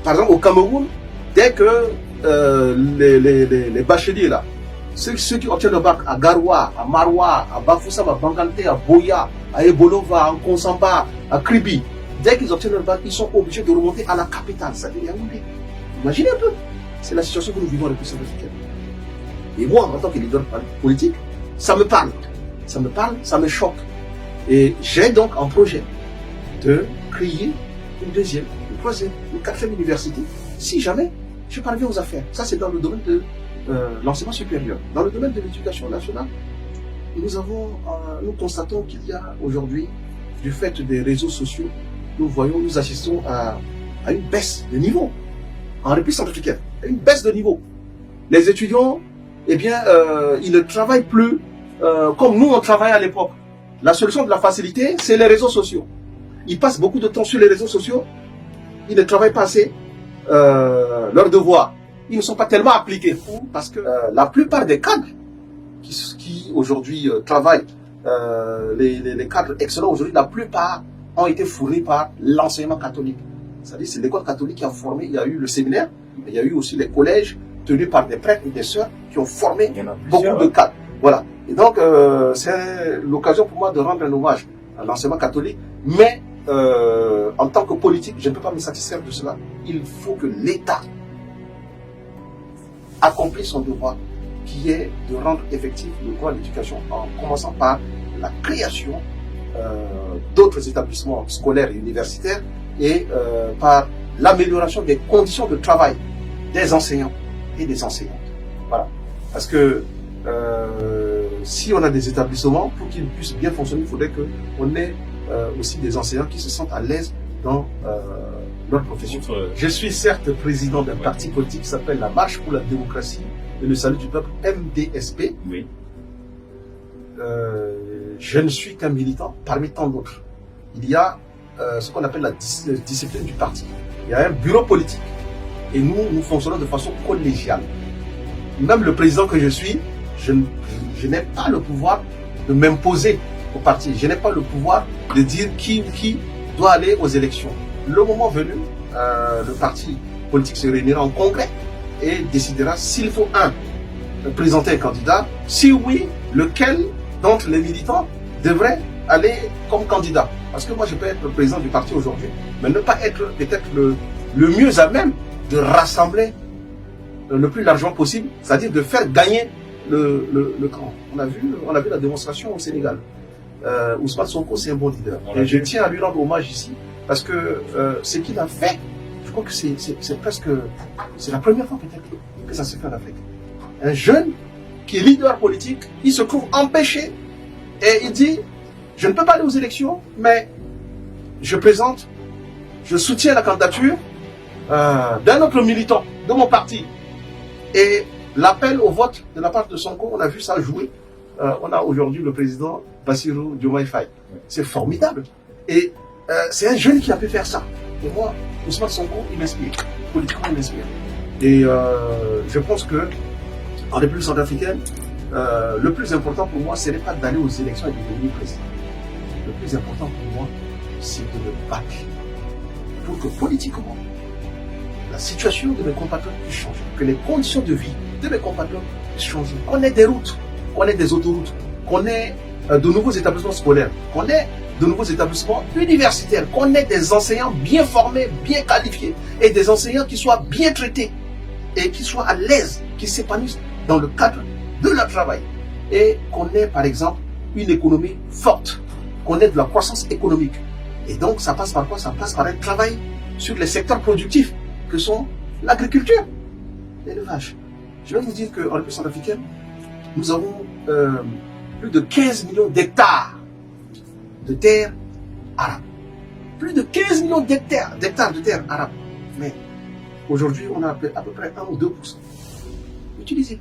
par exemple, au Cameroun, dès que les bacheliers là, ceux qui obtiennent le bac à Garoua, à Maroua, à Bafoussam, à Bangante, à Boya, à Ebolova, à Nkonsamba, à Kribi, dès qu'ils obtiennent le bac, ils sont obligés de remonter à la capitale, c'est-à-dire Yaoundé. Imaginez un peu, c'est la situation que nous vivons depuis cette africaine. Et moi, en tant que leader politique, ça me parle, ça me choque. Et j'ai donc un projet de créer une deuxième, une troisième, une quatrième université, si jamais je parviens aux affaires. Ça, c'est dans le domaine de l'enseignement supérieur. Dans le domaine de l'éducation nationale, nous constatons qu'il y a aujourd'hui, du fait des réseaux sociaux, nous assistons à une baisse de niveau en République centrafricaine, une baisse de niveau. Les étudiants, eh bien, ils ne travaillent plus comme nous on travaillait à l'époque. La solution de la facilité, c'est les réseaux sociaux. Ils passent beaucoup de temps sur les réseaux sociaux, ils ne travaillent pas assez leurs devoirs. Ils ne sont pas tellement appliqués parce que la plupart des cadres qui aujourd'hui travaillent, les cadres excellents aujourd'hui, la plupart ont été fournis par l'enseignement catholique. C'est-à-dire c'est l'école catholique qui a formé, il y a eu le séminaire, mais il y a eu aussi les collèges tenus par des prêtres et des sœurs qui ont formé beaucoup de cadres. Voilà. Et donc, c'est l'occasion pour moi de rendre un hommage à l'enseignement catholique, mais en tant que politique, je ne peux pas me satisfaire de cela. Il faut que l'État accomplisse son devoir, qui est de rendre effectif le droit à l'éducation, en commençant par la création d'autres établissements scolaires et universitaires et par l'amélioration des conditions de travail des enseignants et des enseignantes. Voilà. Parce que si on a des établissements, pour qu'ils puissent bien fonctionner, il faudrait qu'on ait aussi des enseignants qui se sentent à l'aise dans leur profession. Je suis certes président d'un parti politique qui s'appelle la Marche pour la démocratie et le salut du peuple, MDSP. Oui. Je ne suis qu'un militant parmi tant d'autres. Il y a ce qu'on appelle la discipline du parti. Il y a un bureau politique et nous fonctionnons de façon collégiale. Même le président que je suis, je n'ai pas le pouvoir de m'imposer au parti. Je n'ai pas le pouvoir de dire qui doit aller aux élections. Le moment venu, le parti politique se réunira en congrès et décidera s'il faut présenter un candidat, si oui, lequel d'entre les militants devrait aller comme candidat. Parce que moi, je peux être le président du parti aujourd'hui, mais ne pas être peut-être le mieux à même de rassembler le plus largement possible, c'est-à-dire de faire gagner le camp. On a vu la démonstration au Sénégal. Ousmane Sonko, c'est un bon leader. Et je tiens à lui rendre hommage ici, parce que ce qu'il a fait, je crois que c'est la première fois peut-être que ça se fait en Afrique. Un jeune qui est leader politique, il se trouve empêché et il dit, je ne peux pas aller aux élections, mais je soutiens la candidature d'un autre militant de mon parti. Et l'appel au vote de la part de Sonko, on a vu ça jouer. On a aujourd'hui le président Bassirou Diomaye Faye. C'est formidable. Et c'est un jeune qui a pu faire ça. Et moi, Ousmane Sonko, il m'inspire. Politiquement, il m'inspire. Et je pense que en République centrafricaine, le plus important pour moi, ce n'est pas d'aller aux élections et de devenir président. Le plus important pour moi, c'est de me battre pour que politiquement, la situation de mes compatriotes puisse changer, que les conditions de vie de mes compatriotes puissent changer, qu'on ait des routes, qu'on ait des autoroutes, qu'on ait de nouveaux établissements scolaires, qu'on ait de nouveaux établissements universitaires, qu'on ait des enseignants bien formés, bien qualifiés, et des enseignants qui soient bien traités, et qui soient à l'aise, qui s'épanouissent dans le cadre de leur travail. Et qu'on ait, par exemple, une économie forte, qu'on ait de la croissance économique. Et donc, ça passe par quoi? Ça passe par un travail sur les secteurs productifs, que sont l'agriculture, l'élevage. Je vais vous dire qu'en République centrafricaine, nous avons plus de 15 millions d'hectares de terres arabes. Plus de 15 millions d'hectares de terres arabes. Mais aujourd'hui, on a à peu près 1 ou 2% utilisés.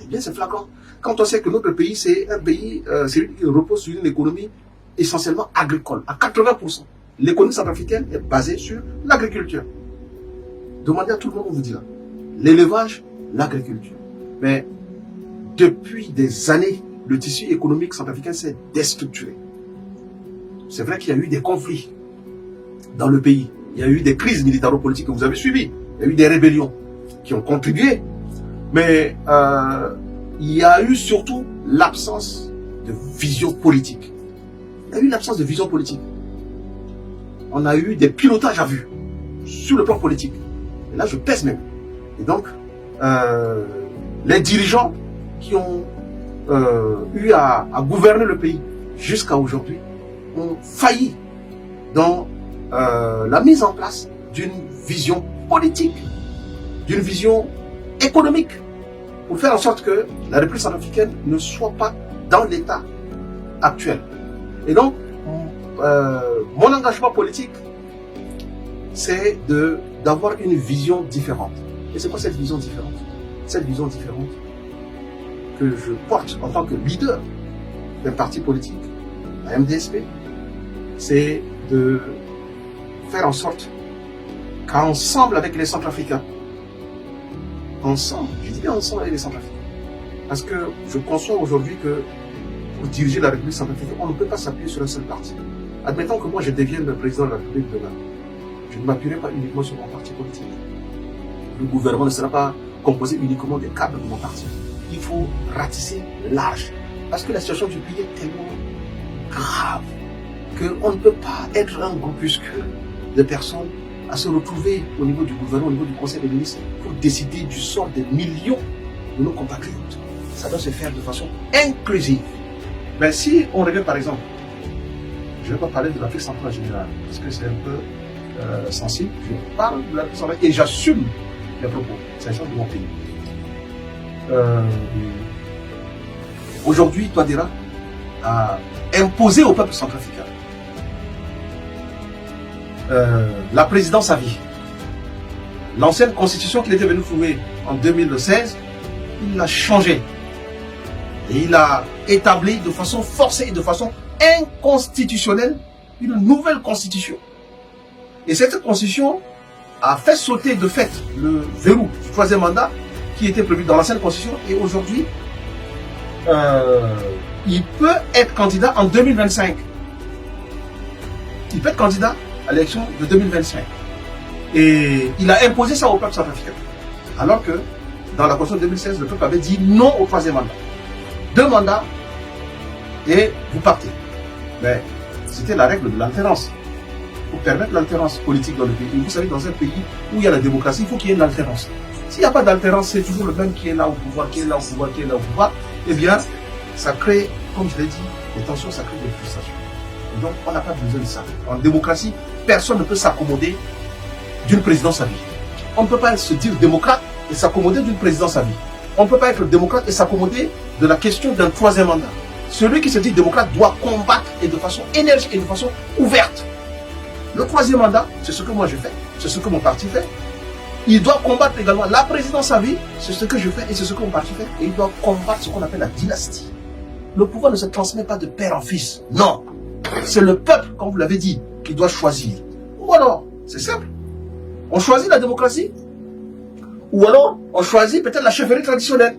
Eh bien, c'est flagrant. Quand on sait que notre pays, c'est un pays qui repose sur une économie essentiellement agricole, à 80%. L'économie centrafricaine est basée sur l'agriculture. Demandez à tout le monde, on vous dira. L'élevage, l'agriculture. Mais depuis des années, le tissu économique centrafricain s'est déstructuré. C'est vrai qu'il y a eu des conflits dans le pays. Il y a eu des crises militaro-politiques que vous avez suivies. Il y a eu des rébellions qui ont contribué. Mais il y a eu surtout l'absence de vision politique. Il y a eu l'absence de vision politique. On a eu des pilotages à vue sur le plan politique. Et là, je pèse même. Et donc, les dirigeants qui ont eu à gouverner le pays jusqu'à aujourd'hui ont failli dans la mise en place d'une vision politique, d'une vision économique, pour faire en sorte que la République centrafricaine ne soit pas dans l'état actuel. Et donc, mon engagement politique, c'est d'avoir une vision différente. Et c'est quoi cette vision différente? Cette vision différente que je porte en tant que leader d'un parti politique, la MDSP, c'est de faire en sorte qu'ensemble avec les Centrafricains, ensemble, je dis bien ensemble avec les Centrafricains, parce que je conçois aujourd'hui que pour diriger la République centrafricaine, on ne peut pas s'appuyer sur un seul parti. Admettons que moi je devienne le président de la République demain. Je ne m'appuierai pas uniquement sur mon parti politique. Le gouvernement ne sera pas composé uniquement des cadres de mon parti. Il faut ratisser large. Parce que la situation du pays est tellement grave qu'on ne peut pas être un groupuscule de personnes à se retrouver au niveau du gouvernement, au niveau du conseil des ministres, pour décider du sort des millions de nos compatriotes. Ça doit se faire de façon inclusive. Mais si on revient par exemple, je ne vais pas parler de l'Afrique centrale en général, parce que c'est un peu sensible, je parle de l'Afrique centrale et j'assume les propos, c'est ça de mon pays. Aujourd'hui, Touadéra a imposé au peuple centrafricain la présidence à vie. L'ancienne constitution qu'il était venu trouver en 2016, il l'a changée. Et il a établi de façon forcée et de façon inconstitutionnelle une nouvelle constitution. Et cette constitution a fait sauter de fait le verrou du troisième mandat qui était prévu dans l'ancienne constitution. Et aujourd'hui, il peut être candidat en 2025. Il peut être candidat à l'élection de 2025. Et il a imposé ça au peuple centrafricain. Alors que dans la constitution de 2016, le peuple avait dit non au troisième mandat. 2 mandats et vous partez. Mais c'était la règle de l'alternance. Pour permettre l'alternance politique dans le pays. Vous savez, dans un pays où il y a la démocratie, il faut qu'il y ait une alternance. S'il n'y a pas d'alternance, c'est toujours le même qui est là au pouvoir, qui est là au pouvoir, qui est là au pouvoir. Eh bien, ça crée, comme je l'ai dit, des tensions, ça crée des frustrations. Et donc, on n'a pas besoin de ça. En démocratie, personne ne peut s'accommoder d'une présidence à vie. On ne peut pas se dire démocrate et s'accommoder d'une présidence à vie. On ne peut pas être démocrate et s'accommoder de la question d'un troisième mandat. Celui qui se dit démocrate doit combattre et de façon énergique et de façon ouverte Le troisième mandat, c'est ce que moi je fais, c'est ce que mon parti fait. Il doit combattre également la présidence à vie, c'est ce que je fais et c'est ce que mon parti fait. Et il doit combattre ce qu'on appelle la dynastie. Le pouvoir ne se transmet pas de père en fils. Non. C'est le peuple, comme vous l'avez dit, qui doit choisir. Ou alors, c'est simple. On choisit la démocratie. Ou alors, on choisit peut-être la chefferie traditionnelle.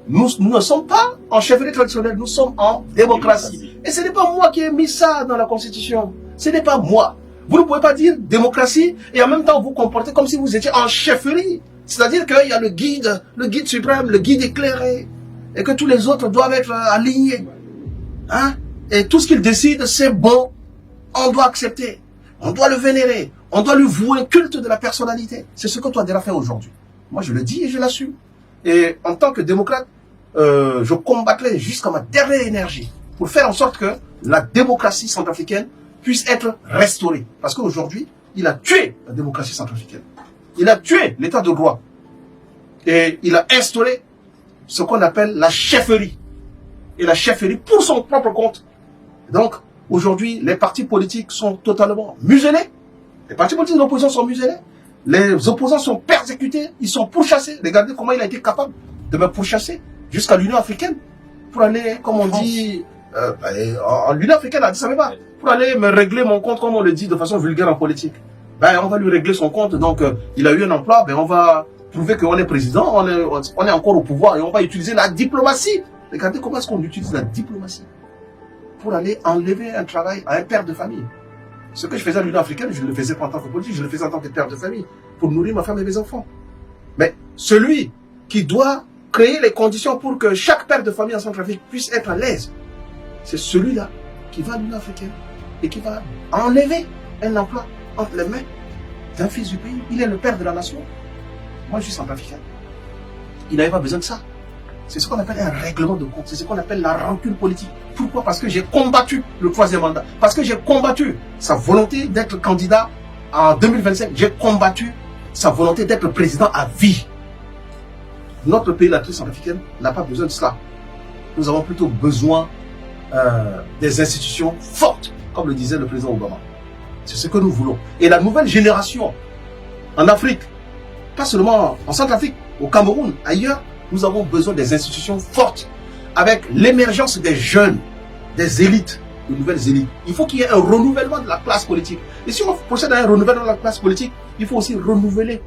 Nous ne sommes pas en chefferie traditionnelle, nous sommes en démocratie. Et ce n'est pas moi qui ai mis ça dans la Constitution. Ce n'est pas moi. Vous ne pouvez pas dire démocratie et en même temps vous comporter comme si vous étiez en chefferie. C'est-à-dire qu'il y a le guide suprême, le guide éclairé. Et que tous les autres doivent être alignés. Hein? Et tout ce qu'il décide, c'est bon. On doit accepter. On doit le vénérer. On doit lui vouer un culte de la personnalité. C'est ce que Touadéra fait aujourd'hui. Moi, je le dis et je l'assume. Et en tant que démocrate, je combattrai jusqu'à ma dernière énergie pour faire en sorte que la démocratie centrafricaine puisse être restaurée. Parce qu'aujourd'hui, il a tué la démocratie centrafricaine. Il a tué l'état de droit. Et il a instauré ce qu'on appelle la chefferie. Et la chefferie pour son propre compte. Donc, aujourd'hui, les partis politiques sont totalement muselés. Les partis politiques de l'opposition sont muselés. Les opposants sont persécutés, ils sont pourchassés. Regardez comment il a été capable de me pourchasser jusqu'à l'Union africaine pour aller, comme on dit, en l'Union africaine, à Addis Abeba, pour aller me régler mon compte, comme on le dit de façon vulgaire en politique. On va lui régler son compte, donc il a eu un emploi, on va prouver qu'on est président, on est encore au pouvoir et on va utiliser la diplomatie. Regardez comment est-ce qu'on utilise la diplomatie pour aller enlever un travail à un père de famille. Ce que je faisais à l'Union africaine, je ne le faisais pas en tant que politique, je le faisais en tant que père de famille, pour nourrir ma femme et mes enfants. Mais celui qui doit créer les conditions pour que chaque père de famille en Centrafrique puisse être à l'aise, c'est celui-là qui va à l'Union africaine et qui va enlever un emploi entre les mains d'un fils du pays. Il est le père de la nation. Moi, je suis centrafricain. Il n'avait pas besoin de ça. C'est ce qu'on appelle un règlement de compte. C'est ce qu'on appelle la rancune politique. Pourquoi? Parce que j'ai combattu le troisième mandat. Parce que j'ai combattu sa volonté d'être candidat en 2025. J'ai combattu sa volonté d'être président à vie. Notre pays, la crise centrafricaine, n'a pas besoin de cela. Nous avons plutôt besoin des institutions fortes, comme le disait le président Obama. C'est ce que nous voulons. Et la nouvelle génération en Afrique, pas seulement en Centrafrique, au Cameroun, ailleurs, nous avons besoin des institutions fortes, avec l'émergence des jeunes, des élites, de nouvelles élites. Il faut qu'il y ait un renouvellement de la classe politique. Et si on procède à un renouvellement de la classe politique, il faut aussi renouveler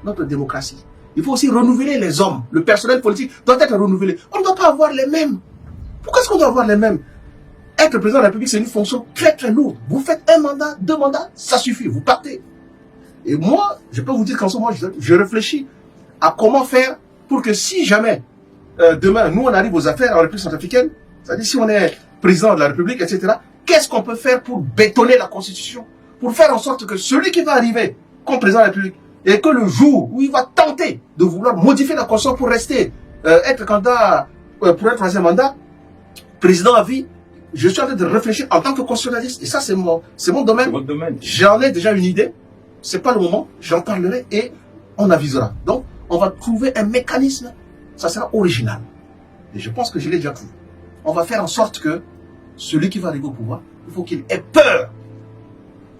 notre démocratie. Il faut aussi renouveler les hommes. Le personnel politique doit être renouvelé. On ne doit pas avoir les mêmes. Pourquoi est-ce qu'on doit avoir les mêmes? Être président de la République, c'est une fonction très très lourde. Vous faites un mandat, 2 mandats, ça suffit, vous partez. Et moi, je peux vous dire qu'en ce moment, je réfléchis à comment faire pour que si jamais, demain, nous on arrive aux affaires en République centrafricaine, c'est-à-dire si on est président de la République, etc., qu'est-ce qu'on peut faire pour bétonner la Constitution? Pour faire en sorte que celui qui va arriver comme président de la République, et que le jour où il va tenter de vouloir modifier la Constitution pour rester, être candidat pour un troisième mandat, président à vie, je suis en train de réfléchir en tant que constitutionnaliste, et ça c'est mon domaine. C'est votre domaine. J'en ai déjà une idée, c'est pas le moment, j'en parlerai et on avisera. Donc, on va trouver un mécanisme, ça sera original. Et je pense que je l'ai déjà trouvé. On va faire en sorte que celui qui va arriver au pouvoir, il faut qu'il ait peur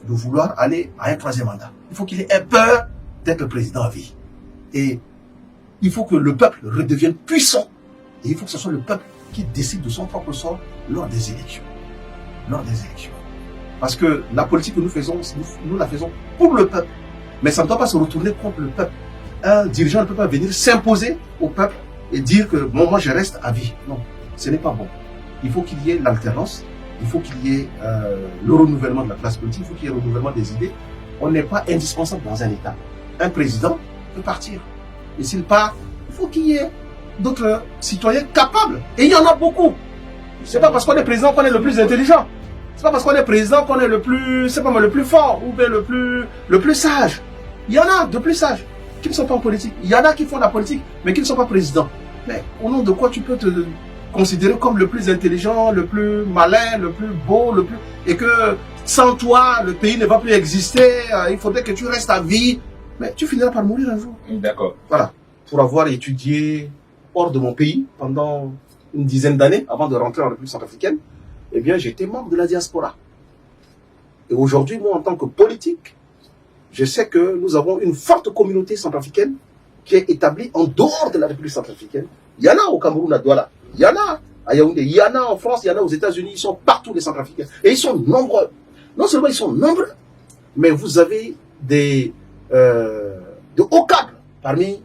de vouloir aller à un troisième mandat. Il faut qu'il ait peur d'être président à vie. Et il faut que le peuple redevienne puissant. Et il faut que ce soit le peuple qui décide de son propre sort lors des élections. Lors des élections. Parce que la politique que nous faisons, nous la faisons pour le peuple. Mais ça ne doit pas se retourner contre le peuple. Un dirigeant ne peut pas venir s'imposer au peuple et dire que bon, moi je reste à vie. Non, ce n'est pas bon. Il faut qu'il y ait l'alternance, il faut qu'il y ait le renouvellement de la classe politique, il faut qu'il y ait le renouvellement des idées. On n'est pas indispensable dans un État. Un président peut partir. Et s'il part, il faut qu'il y ait d'autres citoyens capables. Et il y en a beaucoup. C'est pas parce qu'on est président qu'on est le plus intelligent. C'est pas parce qu'on est président qu'on est le plus, c'est pas moi, le plus fort ou bien le plus sage. Il y en a de plus sages qui ne sont pas en politique. Il y en a qui font la politique, mais qui ne sont pas présidents. Mais au nom de quoi tu peux te considérer comme le plus intelligent, le plus malin, le plus beau, et que sans toi, le pays ne va plus exister, il faudrait que tu restes à vie. Mais tu finiras par mourir un jour. D'accord. Voilà. Pour avoir étudié hors de mon pays pendant une dizaine d'années, avant de rentrer en République centrafricaine, eh bien, j'étais membre de la diaspora. Et aujourd'hui, moi, en tant que politique, je sais que nous avons une forte communauté centrafricaine qui est établie en dehors de la République centrafricaine. Il y en a au Cameroun, à Douala. Il y en a à Yaoundé. Il y en a en France, il y en a aux États-Unis. Ils sont partout, les Centrafricains. Et ils sont nombreux. Non seulement ils sont nombreux, mais vous avez de hauts cadres parmi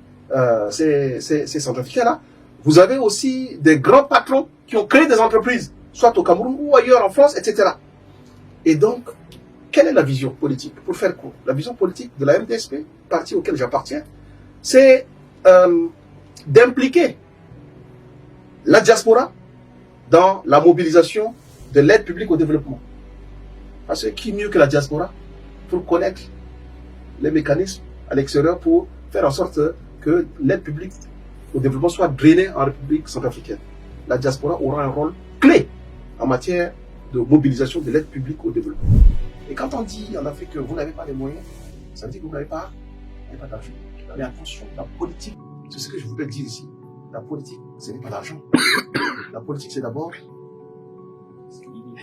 ces Centrafricains-là. Vous avez aussi des grands patrons qui ont créé des entreprises, soit au Cameroun ou ailleurs en France, etc. Et donc, quelle est la vision politique? Pour faire court, la vision politique de la MDSP, parti auquel j'appartiens, c'est d'impliquer la diaspora dans la mobilisation de l'aide publique au développement. Parce que qui mieux que la diaspora pour connaître les mécanismes à l'extérieur pour faire en sorte que l'aide publique au développement soit drainée en République centrafricaine. La diaspora aura un rôle clé en matière de mobilisation de l'aide publique au développement. Et quand on dit en Afrique que vous n'avez pas les moyens, ça veut dire que vous n'avez pas d'argent. Mais attention, la politique, c'est ce que je voudrais dire ici. La politique, ce n'est pas l'argent. La politique, c'est d'abord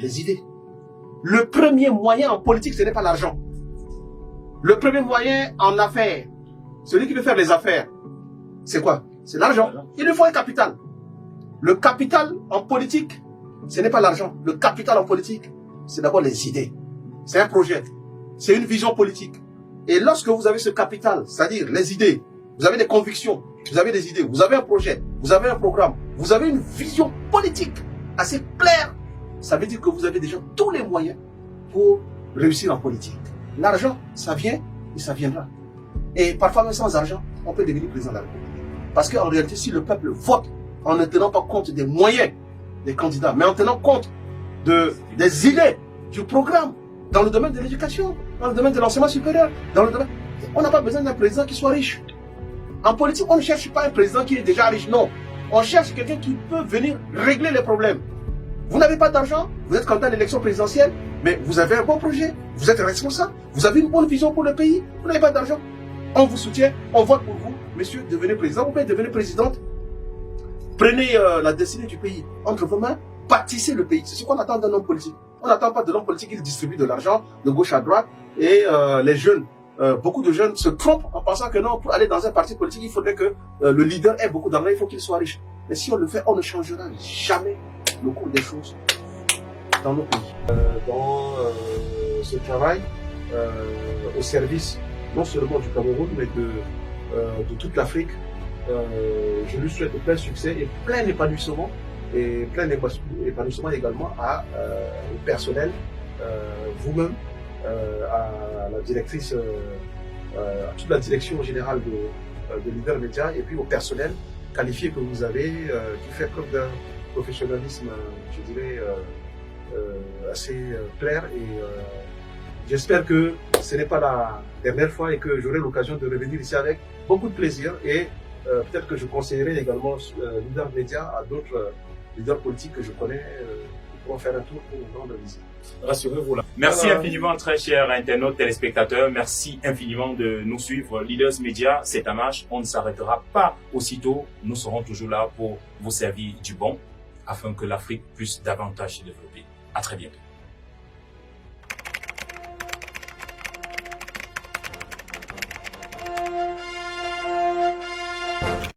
les idées. Le premier moyen en politique, ce n'est pas l'argent. Le premier moyen en affaires, celui qui veut faire les affaires, c'est quoi? C'est l'argent. Il lui faut un capital. Le capital en politique, ce n'est pas l'argent. Le capital en politique, c'est d'abord les idées. C'est un projet. C'est une vision politique. Et lorsque vous avez ce capital, c'est-à-dire les idées, vous avez des convictions, vous avez des idées, vous avez un projet, vous avez un programme, vous avez une vision politique assez claire, ça veut dire que vous avez déjà tous les moyens pour réussir en politique. L'argent, ça vient et ça viendra. Et parfois même sans argent, on peut devenir président de la République. Parce qu'en réalité, si le peuple vote en ne tenant pas compte des moyens des candidats, mais en tenant compte des idées, du programme, dans le domaine de l'éducation, dans le domaine de l'enseignement supérieur, dans le domaine... On n'a pas besoin d'un président qui soit riche. En politique, on ne cherche pas un président qui est déjà riche, non. On cherche quelqu'un qui peut venir régler les problèmes. Vous n'avez pas d'argent, vous êtes candidat à l'élection présidentielle, mais vous avez un bon projet, vous êtes responsable, vous avez une bonne vision pour le pays, vous n'avez pas d'argent. On vous soutient, on vote pour vous, monsieur, devenez président, vous pouvez devenir présidente. Prenez la destinée du pays entre vos mains, bâtissez le pays. C'est ce qu'on attend d'un homme politique. On n'attend pas de l'homme politique qui distribue de l'argent de gauche à droite. Et les jeunes, beaucoup de jeunes se trompent en pensant que non, pour aller dans un parti politique, il faudrait que le leader ait beaucoup d'argent, il faut qu'il soit riche. Mais si on le fait, on ne changera jamais le cours des choses dans nos pays. Dans ce travail, au service non seulement du Cameroun, mais de toute l'Afrique, je lui souhaite plein succès et plein épanouissement. Et plein épanouissement également au personnel, vous-même, à la directrice, à toute la direction générale de Leader Media, et puis au personnel qualifié que vous avez, qui fait preuve d'un professionnalisme, je dirais, assez clair. Et j'espère que ce n'est pas la dernière fois et que j'aurai l'occasion de revenir ici avec beaucoup de plaisir. Et peut-être que je conseillerai également Leader Media à d'autres leaders politiques que je connais pour faire un tour pour nous rendre visite. Rassurez-vous là. Merci infiniment, très chers internautes, téléspectateurs. Merci infiniment de nous suivre. Leaders Media, c'est un marche. On ne s'arrêtera pas aussitôt. Nous serons toujours là pour vous servir du bon afin que l'Afrique puisse davantage se développer. À très bientôt.